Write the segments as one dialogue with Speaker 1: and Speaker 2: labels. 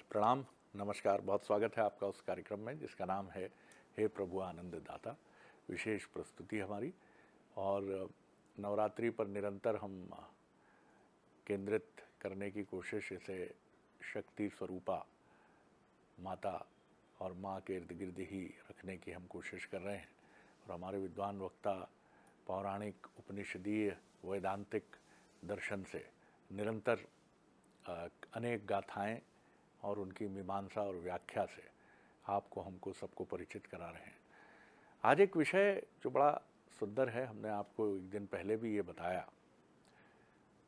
Speaker 1: प्रणाम, नमस्कार। बहुत स्वागत है आपका उस कार्यक्रम में जिसका नाम है हे प्रभु आनंद दाता। विशेष प्रस्तुति हमारी, और नवरात्रि पर निरंतर हम केंद्रित करने की कोशिश इसे शक्ति स्वरूपा माता और माँ के इर्द गिर्द ही रखने की हम कोशिश कर रहे हैं। और हमारे विद्वान वक्ता पौराणिक, उपनिषदीय, वैदांतिक दर्शन से निरंतर अनेक गाथाएं और उनकी मीमांसा और व्याख्या से आपको, हमको, सबको परिचित करा रहे हैं। आज एक विषय जो बड़ा सुंदर है, हमने आपको एक दिन पहले भी ये बताया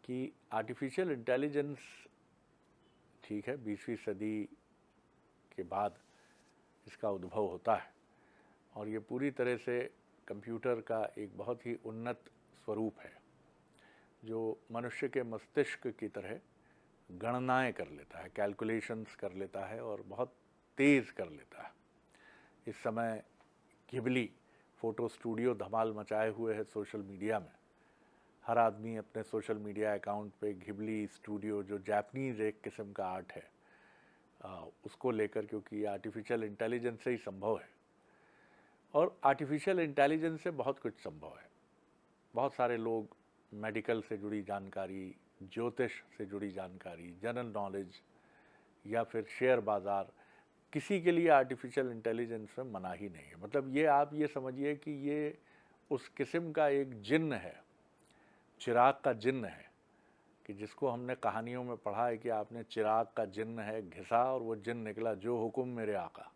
Speaker 1: कि आर्टिफिशियल इंटेलिजेंस, ठीक है, 20वीं सदी के बाद इसका उद्भव होता है और ये पूरी तरह से कंप्यूटर का एक बहुत ही उन्नत स्वरूप है जो मनुष्य के मस्तिष्क की तरह गणनाएं कर लेता है, कैलकुलेशंस कर लेता है और बहुत तेज़ कर लेता है। इस समय घिबली फ़ोटो स्टूडियो धमाल मचाए हुए है सोशल मीडिया में। हर आदमी अपने सोशल मीडिया अकाउंट पे घिबली स्टूडियो, जो जापानीज़ एक किस्म का आर्ट है, उसको लेकर, क्योंकि आर्टिफिशियल इंटेलिजेंस से ही संभव है। और आर्टिफिशियल इंटेलिजेंस से बहुत कुछ संभव है। बहुत सारे लोग मेडिकल से जुड़ी जानकारी, ज्योतिष से जुड़ी जानकारी, जनरल नॉलेज या फिर शेयर बाज़ार, किसी के लिए आर्टिफिशियल इंटेलिजेंस में मना ही नहीं है। मतलब ये आप ये समझिए कि ये उस किस्म का एक जिन्न है, चिराग का जिन्न है, कि जिसको हमने कहानियों में पढ़ा है कि आपने चिराग का जिन्न है घिसा और वो जिन्न निकला, जो हुक्म मेरे आका।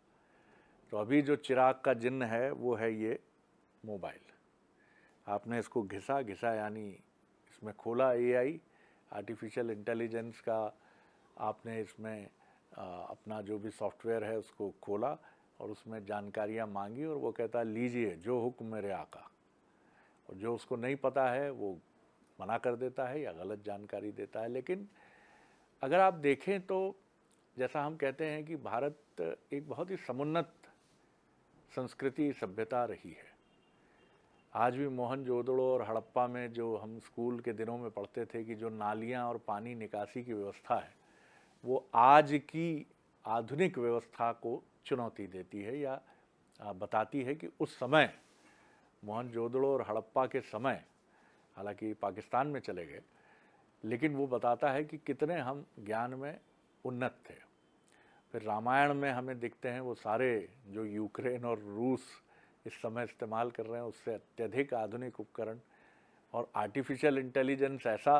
Speaker 1: तो अभी जो चिराग का जिन्न है वो है ये मोबाइल। आपने इसको घिसा यानी इसमें खोला एआई, आर्टिफिशियल इंटेलिजेंस का, आपने इसमें अपना जो भी सॉफ्टवेयर है उसको खोला और उसमें जानकारियाँ मांगी और वो कहता है लीजिए जो हुक्म मेरे आका। और जो उसको नहीं पता है वो मना कर देता है या गलत जानकारी देता है। लेकिन अगर आप देखें तो जैसा हम कहते हैं कि भारत एक बहुत ही समुन्नत संस्कृति, सभ्यता रही है। आज भी मोहनजोदड़ो और हड़प्पा में जो हम स्कूल के दिनों में पढ़ते थे कि जो नालियाँ और पानी निकासी की व्यवस्था है, वो आज की आधुनिक व्यवस्था को चुनौती देती है या बताती है कि उस समय, मोहनजोदड़ो और हड़प्पा के समय, हालांकि पाकिस्तान में चले गए, लेकिन वो बताता है कि कितने हम ज्ञान में उन्नत थे। फिर रामायण में हमें दिखते हैं वो सारे जो यूक्रेन और रूस इस समय इस्तेमाल कर रहे हैं, उससे अत्यधिक आधुनिक उपकरण। और आर्टिफिशियल इंटेलिजेंस ऐसा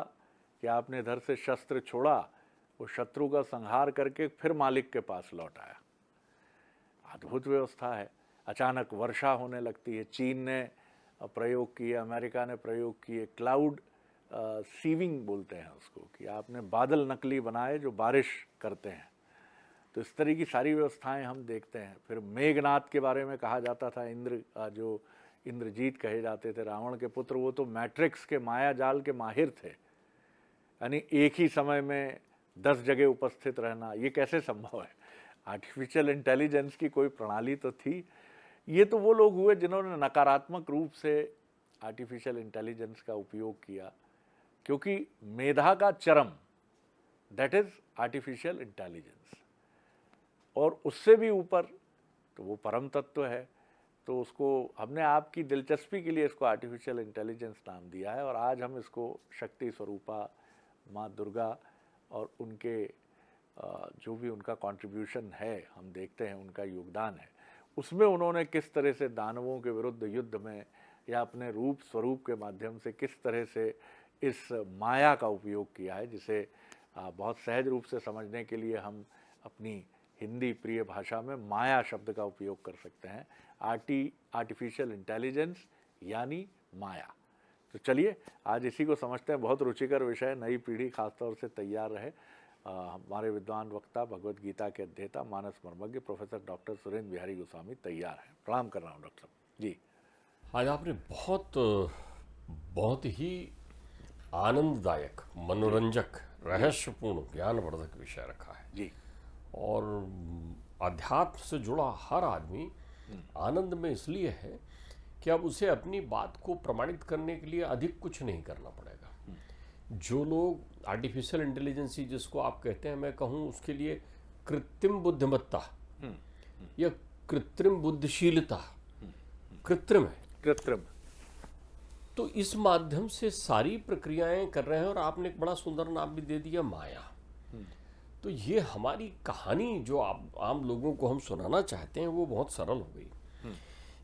Speaker 1: कि आपने इधर से शस्त्र छोड़ा, वो शत्रु का संहार करके फिर मालिक के पास लौट आया। अद्भुत व्यवस्था है। अचानक वर्षा होने लगती है। चीन ने प्रयोग किए, अमेरिका ने प्रयोग किए, क्लाउड सीविंग बोलते हैं उसको, कि आपने बादल नकली बनाए जो बारिश करते हैं। तो इस तरह की सारी व्यवस्थाएं हम देखते हैं। फिर मेघनाथ के बारे में कहा जाता था, जो इंद्रजीत कहे जाते थे, रावण के पुत्र, वो तो मैट्रिक्स के माया जाल के माहिर थे। यानी एक ही समय में 10 जगह उपस्थित रहना, ये कैसे संभव है? आर्टिफिशियल इंटेलिजेंस की कोई प्रणाली तो थी। ये तो वो लोग हुए जिन्होंने नकारात्मक रूप से आर्टिफिशियल इंटेलिजेंस का उपयोग किया, क्योंकि मेधा का चरम, दैट इज आर्टिफिशियल इंटेलिजेंस। और उससे भी ऊपर तो वो परम तत्व है। तो उसको हमने आपकी दिलचस्पी के लिए इसको आर्टिफिशियल इंटेलिजेंस नाम दिया है। और आज हम इसको शक्ति स्वरूपा माँ दुर्गा और उनके जो भी उनका कंट्रीब्यूशन है, हम देखते हैं उनका योगदान है, उसमें उन्होंने किस तरह से दानवों के विरुद्ध युद्ध में या अपने रूप स्वरूप के माध्यम से किस तरह से इस माया का उपयोग किया है, जिसे बहुत सहज रूप से समझने के लिए हम अपनी हिंदी प्रिय भाषा में माया शब्द का उपयोग कर सकते हैं। आर्टिफिशियल इंटेलिजेंस यानी माया। तो चलिए आज इसी को समझते हैं। बहुत रुचिकर विषय, नई पीढ़ी खासतौर से तैयार रहे। हमारे विद्वान वक्ता, भगवत गीता के अध्येता, मानस मर्मज्ञ प्रोफेसर डॉक्टर सुरेंद्र बिहारी गोस्वामी तैयार हैं। प्रणाम कर रहा हूँ डॉक्टर साहब जी।
Speaker 2: आज आपने बहुत ही आनंददायक, मनोरंजक, रहस्यपूर्ण, ज्ञानवर्धक विषय रखा है।
Speaker 1: जी।
Speaker 2: और अध्यात्म से जुड़ा हर आदमी आनंद में इसलिए है कि अब उसे अपनी बात को प्रमाणित करने के लिए अधिक कुछ नहीं करना पड़ेगा। जो लोग आर्टिफिशियल इंटेलिजेंसी जिसको आप कहते हैं, मैं कहूँ उसके लिए कृत्रिम बुद्धिमत्ता या कृत्रिम बुद्धिशीलता, कृत्रिम है,
Speaker 1: कृत्रिम,
Speaker 2: तो इस माध्यम से सारी प्रक्रियाएं कर रहे हैं। और आपने एक बड़ा सुंदर नाम भी दे दिया, माया। तो ये हमारी कहानी जो आप आम लोगों को हम सुनाना चाहते हैं वो बहुत सरल हो गई।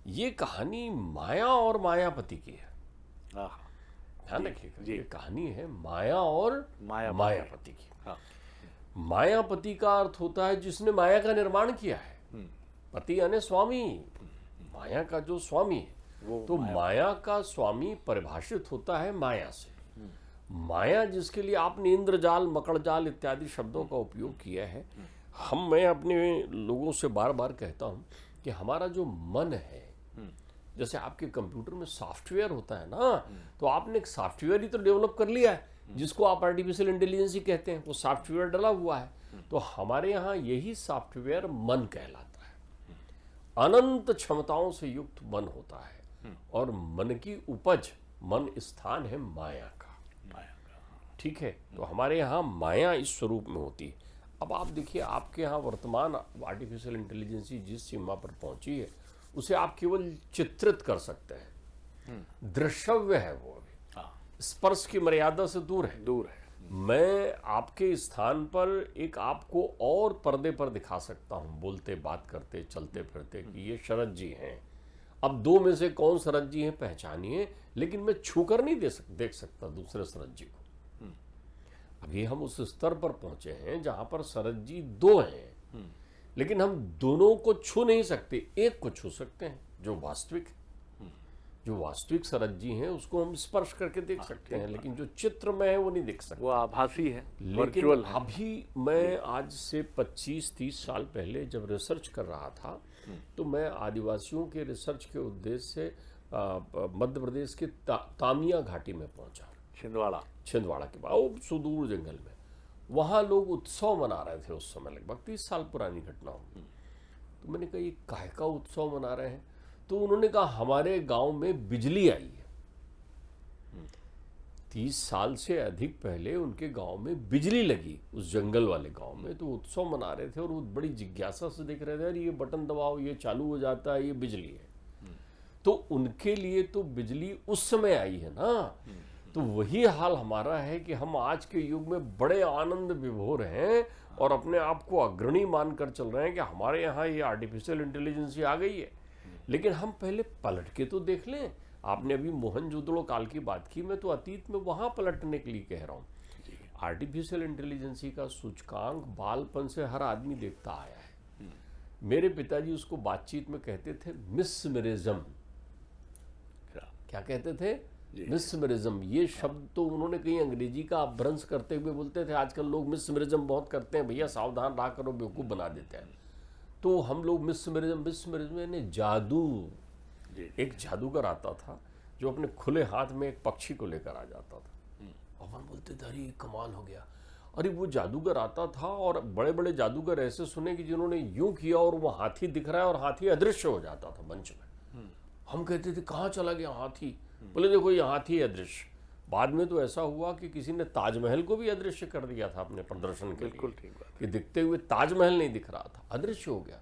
Speaker 2: ये कहानी माया और मायापति की है। ध्यान रखिएगा, ये कहानी है माया और मायापति की। मायापति का अर्थ होता है जिसने माया का निर्माण किया है। पति यानी स्वामी, माया का जो स्वामी है। तो माया का स्वामी परिभाषित होता है माया से। माया जिसके लिए आपने इंद्रजाल, मकड़जाल इत्यादि शब्दों का उपयोग किया है। मैं अपने लोगों से बार बार कहता हूं कि हमारा जो मन है, जैसे आपके कंप्यूटर में सॉफ्टवेयर होता है ना, तो आपने एक सॉफ्टवेयर ही तो डेवलप कर लिया है जिसको आप आर्टिफिशियल इंटेलिजेंस कहते हैं। वो सॉफ्टवेयर डला हुआ है। तो हमारे यहाँ यही सॉफ्टवेयर मन कहलाता है। अनंत क्षमताओं से युक्त मन होता है और मन की उपज, मन स्थान है माया का। ठीक है, तो हमारे यहाँ माया इस स्वरूप में होती है। अब आप देखिए, आपके यहाँ वर्तमान आर्टिफिशियल इंटेलिजेंसी जिस सीमा पर पहुंची है उसे आप केवल चित्रित कर सकते हैं, दृश्यव्य है वो अभी, स्पर्श की मर्यादा से दूर है। मैं आपके स्थान पर एक आपको और पर्दे पर दिखा सकता हूं, बोलते, बात करते, चलते फिरते, कि ये शरद जी हैं। अब दो में से कौन शरद जी हैं पहचानिए, लेकिन मैं छूकर नहीं देख सकता दूसरे शरद जी को। अभी हम उस स्तर पर पहुंचे हैं जहां पर शरद जी दो हैं, लेकिन हम दोनों को छू नहीं सकते, एक को छू सकते हैं जो वास्तविक शरद जी हैं उसको हम स्पर्श करके देख सकते हैं, लेकिन जो चित्र में है वो नहीं देख सकते,
Speaker 1: वो आभासी है,
Speaker 2: लेकिन अभी मैं आज से 25-30 साल पहले जब रिसर्च कर रहा था तो मैं आदिवासियों के रिसर्च के उद्देश्य से मध्य प्रदेश के तामिया घाटी में पहुंचा, छिंदवाड़ा के बाद सुदूर जंगल में। वहाँ लोग उत्सव मना रहे थे उस समय, लगभग 30 साल पुरानी घटना हो। तो मैंने कहा ये काहे का उत्सव मना रहे हैं? तो उन्होंने कहा हमारे गांव में बिजली आई है। 30 साल से अधिक पहले उनके गांव में बिजली लगी, उस जंगल वाले गांव में। तो उत्सव मना रहे थे और वो बड़ी जिज्ञासा से देख रहे थे, अरे ये बटन दबाओ, ये चालू हो जाता है, ये बिजली है। तो उनके लिए तो बिजली उस समय आई है ना। तो वही हाल हमारा है कि हम आज के युग में बड़े आनंद विभोर हैं और अपने आप को अग्रणी मानकर चल रहे हैं कि हमारे यहाँ ये आर्टिफिशियल इंटेलिजेंस आ गई है। लेकिन हम पहले पलट के तो देख लें। आपने अभी मोहनजोदड़ो काल की बात की, मैं तो अतीत में वहाँ पलटने के लिए कह रहा हूँ। आर्टिफिशियल इंटेलिजेंसी का सूचकांक बालपन से हर आदमी देखता आया है। मेरे पिताजी उसको बातचीत में कहते थे मिसमरिज्म। क्या कहते थे? मिसमरिज्म। ये शब्द तो उन्होंने कहीं अंग्रेजी का अपभ्रंश करते हुए बोलते थे, आजकल लोग मिसमरिज्म बहुत करते हैं, भैया सावधान रहा करो, बेवकूफ़ बना देते हैं। तो हम लोग मिसमरिज्म यानी जादू। एक जादूगर आता था जो अपने खुले हाथ में एक पक्षी को लेकर आ जाता था। अपन बोलते थे अरे कमाल हो गया। अरे वो जादूगर आता था और बड़े बड़े जादूगर ऐसे सुने कि जिन्होंने यूं किया और वो हाथी दिख रहा है और हाथी अदृश्य हो जाता था मंच में। हम कहते थे कहाँ चला गया हाथी? बोले देखो ये हाथी अदृश्य। बाद में तो ऐसा हुआ कि किसी ने ताजमहल को भी अदृश्य कर दिया था अपने प्रदर्शन के
Speaker 1: बिल्कुल
Speaker 2: लिए।
Speaker 1: ठीक बात
Speaker 2: कि दिखते हुए ताजमहल नहीं दिख रहा था, अदृश्य हो गया।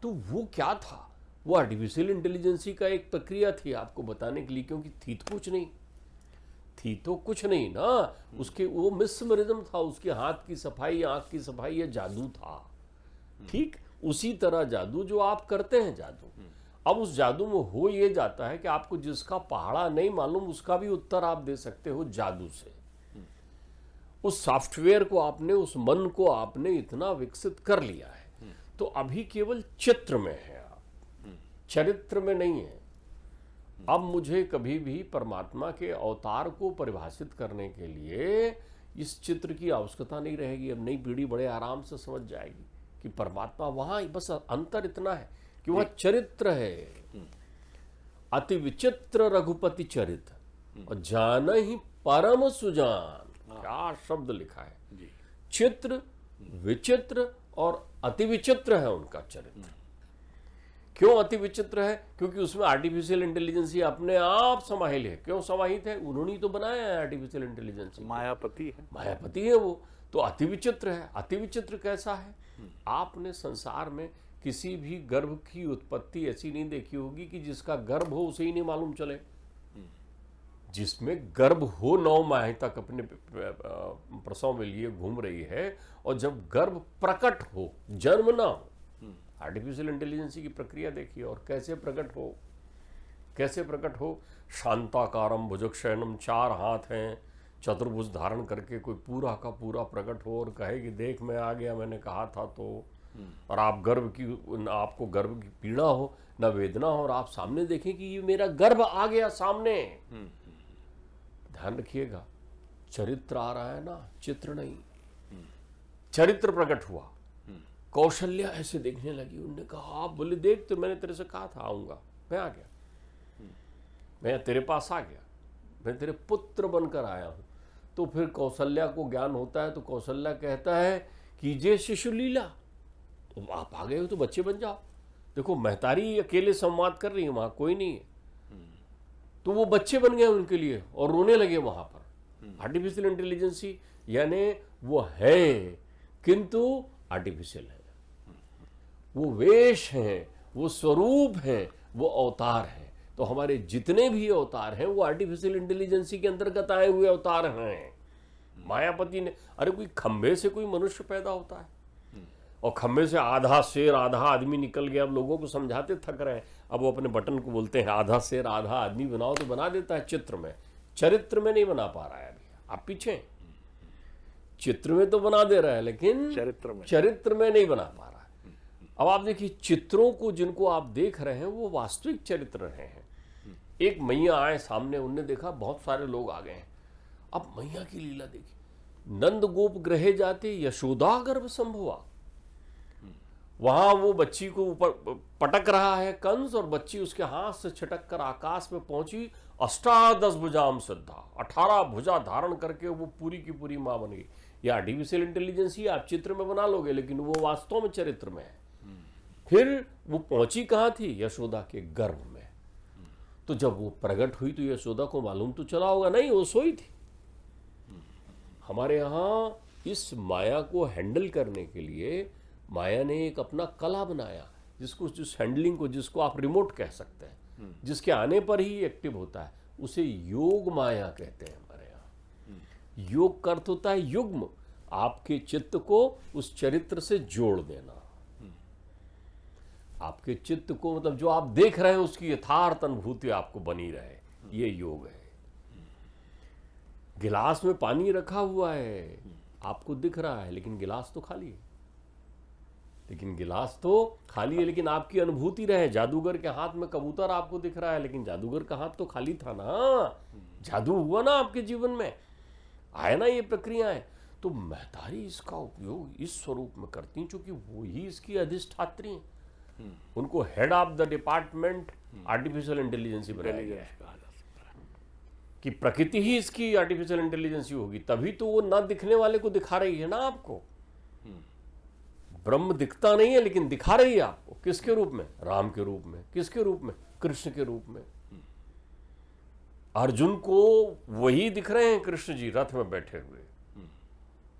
Speaker 2: तो वो क्या था? वो आर्टिफिशियल इंटेलिजेंसी का एक प्रक्रिया थी आपको बताने के लिए, क्योंकि थी तो कुछ नहीं ना उसके। वो मिसमरिज्म था, उसके हाथ की सफाई, आंख की सफाई, ये जादू था। ठीक उसी तरह जादू जो आप करते हैं जादू। अब उस जादू में हो ये जाता है कि आपको जिसका पहाड़ा नहीं मालूम उसका भी उत्तर आप दे सकते हो जादू से। उस सॉफ्टवेयर को आपने, उस मन को आपने इतना विकसित कर लिया है। तो अभी केवल चित्र में है आप, चरित्र में नहीं है। अब मुझे कभी भी परमात्मा के अवतार को परिभाषित करने के लिए इस चित्र की आवश्यकता नहीं रहेगी। अब नई पीढ़ी बड़े आराम से समझ जाएगी कि परमात्मा वहां, बस अंतर इतना है कि वह चरित्र है। अति विचित्र रघुपति चरित्र और जान ही परम सुजान। क्या शब्द लिखा है! चित्र, विचित्र और अति विचित्र है उनका चरित्र। क्यों अति विचित्र है? क्योंकि उसमें आर्टिफिशियल इंटेलिजेंस अपने आप समाहित है। क्यों समाहित है? उन्होंने ही तो बनाया है आर्टिफिशियल इंटेलिजेंस।
Speaker 1: मायापति है,
Speaker 2: मायापति है वो, तो अति विचित्र है। अति विचित्र कैसा है? आपने संसार में किसी भी गर्भ की उत्पत्ति ऐसी नहीं देखी होगी कि जिसका गर्भ हो उसे ही नहीं मालूम चले। जिसमें गर्भ हो 9 माह तक अपने प्रसव में लिए घूम रही है, और जब गर्भ प्रकट हो, जन्म ना हो, आर्टिफिशियल इंटेलिजेंस की प्रक्रिया देखिए। और कैसे प्रकट हो, कैसे प्रकट हो? शांताकारम भुजगशयनम, 4 हाथ हैं, चतुर्भुज धारण करके कोई पूरा का पूरा प्रकट हो और कहे कि देख मैं आ गया, मैंने कहा था तो। और आप आपको गर्भ की पीड़ा हो, न वेदना हो, और आप सामने देखें कि ये मेरा गर्भ आ गया सामने। ध्यान रखिएगा, चरित्र आ रहा है ना, चित्र नहीं। चरित्र प्रकट हुआ। कौशल्या ऐसे देखने लगी, उन्होंने कहा, आप बोले देख तो मैंने तेरे से कहा था आऊंगा, मैं आ गया, मैं तेरे पास आ गया, मैं तेरे पुत्र बनकर आया हूं। तो फिर कौशल्या को ज्ञान होता है, तो कौशल्या कहता है कीजिए शिशु लीला, तो आप आ गए हो तो बच्चे बन जाओ। देखो महतारी अकेले संवाद कर रही है, वहां कोई नहीं है, तो वो बच्चे बन गए उनके लिए और रोने लगे वहां पर। आर्टिफिशियल इंटेलिजेंस यानी वो है किंतु आर्टिफिशियल है, वो वेश हैं, वो स्वरूप हैं, वो अवतार हैं। तो हमारे जितने भी अवतार हैं वो आर्टिफिशियल इंटेलिजेंस के अंतर्गत आए हुए अवतार हैं। मायापति ने, अरे कोई खंभे से कोई मनुष्य पैदा होता है, और खंभे से आधा शेर आधा आदमी निकल गया। अब लोगों को समझाते थक रहे हैं, अब वो अपने बटन को बोलते हैं आधा शेर आधा आदमी बनाओ, तो बना देता है चित्र में। चरित्र में नहीं बना पा रहा है अभी, आप पीछे। चित्र में तो बना दे रहा है लेकिन चरित्र में नहीं बना पा रहा है। अब आप देखिए चित्रों को जिनको आप देख रहे हैं वो वास्तविक चरित्र रहे हैं। एक मैया आए सामने, उनने देखा बहुत सारे लोग आ गए हैं। अब मैया की लीला देखिए, नंद गोप ग्रहे जाते यशोदा गर्भ संभवा। वहां वो बच्ची को ऊपर पटक रहा है कंस, और बच्ची उसके हाथ से छटक कर आकाश में पहुंची। 18 भुजाम सिद्धा, 18 भुजा धारण करके वो पूरी की पूरी मां बन गई। ये आर्टिफिशियल इंटेलिजेंस ही आप चित्र में बना लोगे, लेकिन वो वास्तव में चरित्र में है। फिर वो पहुंची कहां थी? यशोदा के गर्भ में। तो जब वो प्रकट हुई तो यशोदा को मालूम तो चला होगा नहीं, वो सोई थी। हमारे यहां इस माया को हैंडल करने के लिए माया ने एक अपना कला बनाया, जिस हैंडलिंग को, जिसको आप रिमोट कह सकते हैं, जिसके आने पर ही एक्टिव होता है, उसे योग माया कहते हैं हमारे यहाँ। योग का अर्थ होता है युग्म, आपके चित्त को उस चरित्र से जोड़ देना। आपके चित्त को, मतलब जो आप देख रहे हैं उसकी यथार्थ अनुभूति आपको बनी रहे, ये योग है। गिलास में पानी रखा हुआ है, आपको दिख रहा है, लेकिन गिलास तो खाली है। लेकिन आपकी अनुभूति रहे। जादूगर के हाथ में कबूतर आपको दिख रहा है, लेकिन जादूगर का हाथ तो खाली था ना। जादू हुआ ना आपके जीवन में, आए ना ये प्रक्रियाएं। तो महतारी इसका उपयोग इस स्वरूप में करती, चूंकि वो ही इसकी अधिष्ठात्री हैं। उनको head of the department artificial intelligence बनाया गया है कि प्रकृति ही इसकी आर्टिफिशियल इंटेलिजेंस होगी, तभी तो वो ना दिखने वाले को दिखा रही है ना आपको। ब्रह्म दिखता नहीं है लेकिन दिखा रही है आपको। किसके रूप में? राम के रूप में। किसके रूप में? कृष्ण के रूप में। अर्जुन को वही दिख रहे हैं, कृष्ण जी रथ में बैठे हुए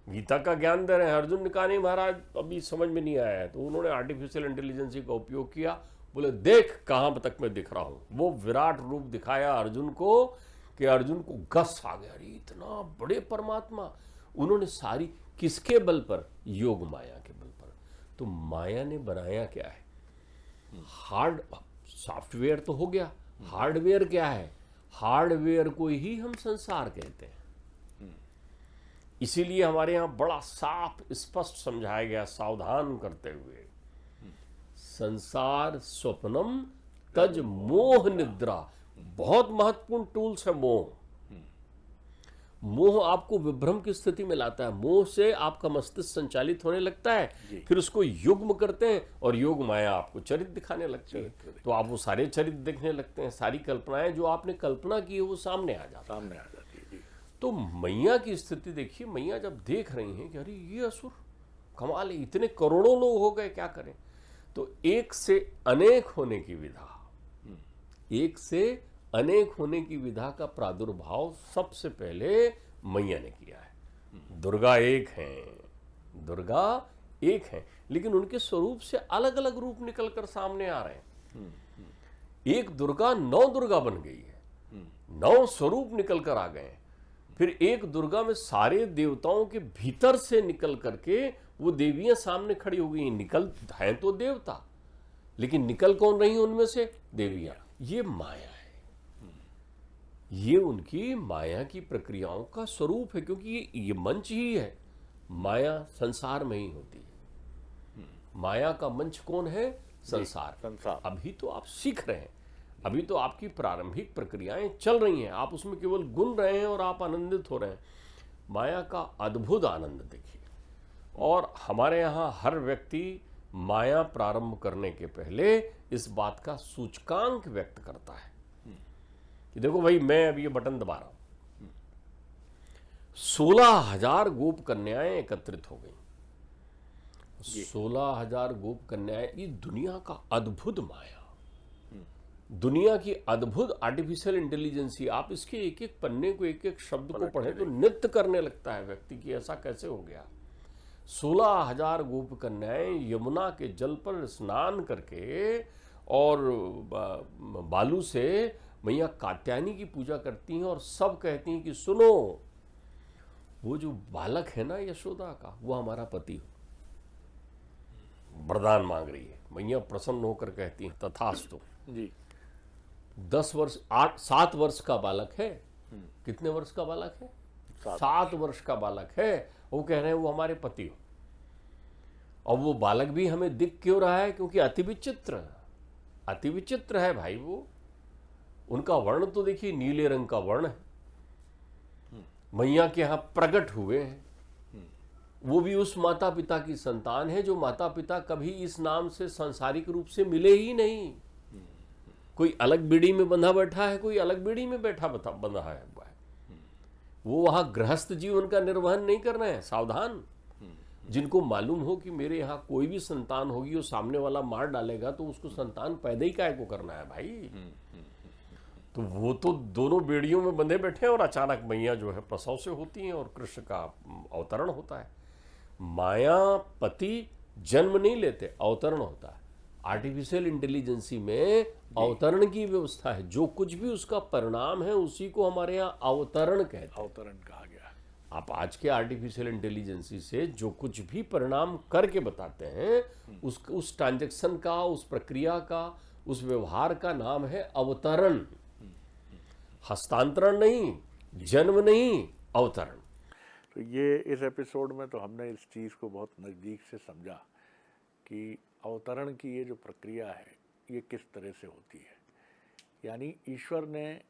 Speaker 2: गीता का ज्ञान दे रहे हैं। अर्जुन ने कहा नहीं महाराज अभी समझ में नहीं आया है, तो उन्होंने आर्टिफिशियल इंटेलिजेंस का उपयोग किया। बोले देख कहां तक मैं दिख रहा हूं। वो विराट रूप दिखाया अर्जुन को कि अर्जुन को गस आ गया, अरे इतना बड़े परमात्मा। उन्होंने सारी किसके बल पर? योग माया के बल पर। तो माया ने बनाया क्या है? हार्ड सॉफ्टवेयर तो हो गया, हार्डवेयर क्या है? हार्डवेयर को ही हम संसार कहते हैं। इसीलिए हमारे यहां बड़ा साफ स्पष्ट समझाया गया, सावधान करते हुए, संसार स्वप्नम तज मोह निद्रा। बहुत महत्वपूर्ण टूल्स है मोह। मोह आपको विभ्रम की स्थिति में लाता है। मोह से आपका मस्तिष्क संचालित होने लगता है, फिर उसको युग्म करते हैं और योग माया आपको चरित्र दिखाने लगती है। तो आप वो सारे चरित्र देखने लगते हैं, सारी कल्पनाएं जो आपने कल्पना की है वो सामने आ जाती है। तो मैया की स्थिति देखिए, मैया जब देख रही हैं कि अरे ये असुर कमाल है, इतने करोड़ों लोग हो गए, क्या करें। तो एक से अनेक होने की विधा, एक से अनेक होने की विधा का प्रादुर्भाव सबसे पहले मैया ने किया है। दुर्गा एक हैं, दुर्गा एक हैं, लेकिन उनके स्वरूप से अलग अलग रूप निकलकर सामने आ रहे हैं। एक दुर्गा 9 दुर्गा बन गई है, 9 स्वरूप निकलकर आ गए हैं। फिर एक दुर्गा में सारे देवताओं के भीतर से निकल करके वो देवियां सामने खड़ी हो गई। निकल हैं तो देवता, लेकिन निकल कौन रही उनमें से? देवियां। ये माया है, ये उनकी माया की प्रक्रियाओं का स्वरूप है, क्योंकि ये मंच ही है। माया संसार में ही होती है। माया का मंच कौन है? संसार।
Speaker 1: संसार।
Speaker 2: अभी तो आप सीख रहे हैं, अभी तो आपकी प्रारंभिक प्रक्रियाएं चल रही हैं, आप उसमें केवल गुन रहे हैं और आप आनंदित हो रहे हैं। माया का अद्भुत आनंद देखिए। और हमारे यहाँ हर व्यक्ति माया प्रारंभ करने के पहले इस बात का सूचकांक व्यक्त करता है कि देखो भाई, मैं अब ये बटन दबा रहा हूं, 16,000 गोप कन्याएं एकत्रित हो गई। 16,000 गोप कन्याएं, ये दुनिया का अद्भुत माया, दुनिया की अद्भुत आर्टिफिशियल इंटेलिजेंसी। आप इसके एक एक पन्ने को, एक एक शब्द को पढ़े तो नृत्य करने लगता है व्यक्ति की ऐसा कैसे हो गया। 16,000 गोप कन्याएं यमुना के जल पर स्नान करके और बालू से मैया कात्यायनी की पूजा करती हैं, और सब कहती हैं कि सुनो, वो जो बालक है ना यशोदा का, वो हमारा पति हो। वरदान मांग रही है मैया, प्रसन्न होकर कहती हैं तथास्तु
Speaker 1: जी।
Speaker 2: 10 वर्ष 7 वर्ष का बालक है। कितने वर्ष का बालक है? 7 वर्ष का बालक है। वो कह रहे हैं वो हमारे पति हो। और वो बालक भी हमें दिख क्यों रहा है? क्योंकि अति विचित्र, अति विचित्र है भाई वो। उनका वर्ण तो देखिए नीले रंग का वर्ण है। मैया के यहां प्रकट हुए हैं, वो भी उस माता पिता की संतान है जो माता पिता कभी इस नाम से सांसारिक रूप से मिले ही नहीं। कोई अलग बीड़ी में बंधा बैठा है, कोई अलग बीड़ी में बंधा है। वो वहां गृहस्थ जीवन का निर्वहन नहीं कर रहे हैं। सावधान, जिनको मालूम हो कि मेरे यहाँ कोई भी संतान होगी, वो सामने वाला मार डालेगा, तो उसको संतान पैदा ही काहे को करना है भाई। तो वो तो दोनों बेड़ियों में बंधे बैठे हैं, और अचानक मैया जो है प्रसव से होती हैं और कृष्ण का अवतरण होता है। मायापति जन्म नहीं लेते, अवतरण होता है। आर्टिफिशियल इंटेलिजेंसी में अवतरण की व्यवस्था है। जो कुछ भी उसका परिणाम है उसी को हमारे यहाँ अवतरण कहते हैं।
Speaker 1: अवतरण कहा गया है।
Speaker 2: आप आज के आर्टिफिशियल इंटेलिजेंसी से जो कुछ भी परिणाम करके बताते हैं, उस ट्रांजैक्शन का, उस प्रक्रिया का, उस व्यवहार का नाम है अवतरण। हस्तांतरण नहीं, जन्म नहीं, अवतरण।
Speaker 1: तो ये इस एपिसोड में तो हमने इस चीज़ को बहुत नज़दीक से समझा कि अवतरण की ये जो प्रक्रिया है ये किस तरह से होती है। यानी ईश्वर ने,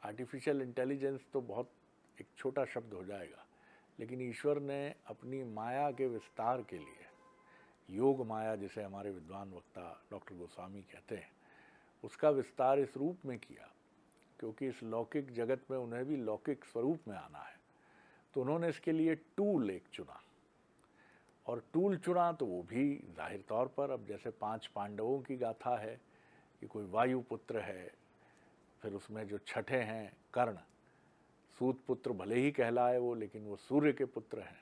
Speaker 1: आर्टिफिशियल इंटेलिजेंस तो बहुत एक छोटा शब्द हो जाएगा, लेकिन ईश्वर ने अपनी माया के विस्तार के लिए, योग माया जिसे हमारे विद्वान वक्ता डॉक्टर गोस्वामी कहते हैं, उसका विस्तार इस रूप में किया क्योंकि इस लौकिक जगत में उन्हें भी लौकिक स्वरूप में आना है। तो उन्होंने इसके लिए टूल एक चुना, और टूल चुना तो वो भी जाहिर तौर पर, अब जैसे 5 पांडवों की गाथा है कि कोई वायु पुत्र है, फिर उसमें जो छठे हैं कर्ण, सूत पुत्र भले ही कहलाए वो, लेकिन वो सूर्य के पुत्र हैं,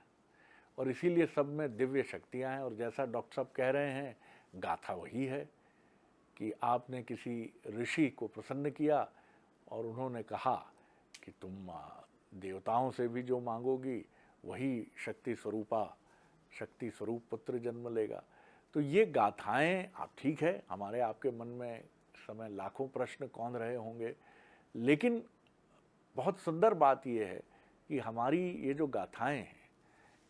Speaker 1: और इसीलिए सब में दिव्य शक्तियां हैं। और जैसा डॉक्टर साहब कह रहे हैं, गाथा वही है कि आपने किसी ऋषि को प्रसन्न किया और उन्होंने कहा कि तुम देवताओं से भी जो मांगोगी वही शक्ति स्वरूप पुत्र जन्म लेगा। तो ये गाथाएं, आप ठीक है, हमारे आपके मन में इस समय लाखों प्रश्न कौन रहे होंगे, लेकिन बहुत सुंदर बात यह है कि हमारी ये जो गाथाएं हैं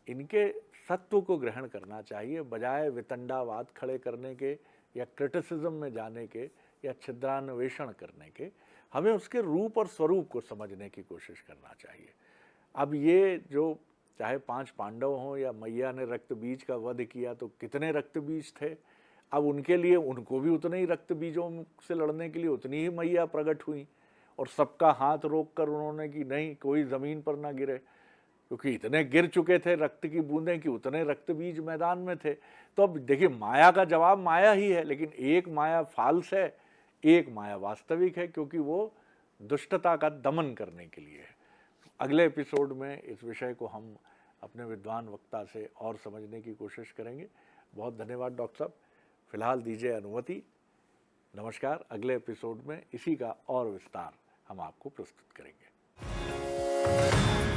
Speaker 1: इनके सत्व को ग्रहण करना चाहिए, बजाय वितंडावाद खड़े करने के या क्रिटिसिज्म में जाने के या छिद्रान्वेषण करने के। हमें उसके रूप और स्वरूप को समझने की कोशिश करना चाहिए। अब ये जो चाहे 5 पांडव हों या मैया ने रक्त बीज का वध किया, तो कितने रक्त बीज थे, अब उनके लिए, उनको भी उतने ही रक्त बीजों से लड़ने के लिए उतनी ही मैया प्रकट हुई, और सबका हाथ रोक कर उन्होंने कि नहीं, कोई ज़मीन पर ना गिरे। क्योंकि इतने गिर चुके थे रक्त की बूंदें कि उतने रक्त बीज मैदान में थे। तो अब देखिए, माया का जवाब माया ही है, लेकिन एक माया फाल्स है, एक माया वास्तविक है, क्योंकि वो दुष्टता का दमन करने के लिए है। अगले एपिसोड में इस विषय को हम अपने विद्वान वक्ता से और समझने की कोशिश करेंगे। बहुत धन्यवाद डॉक्टर साहब, फिलहाल दीजिए अनुमति। नमस्कार। अगले एपिसोड में इसी का और विस्तार हम आपको प्रस्तुत करेंगे।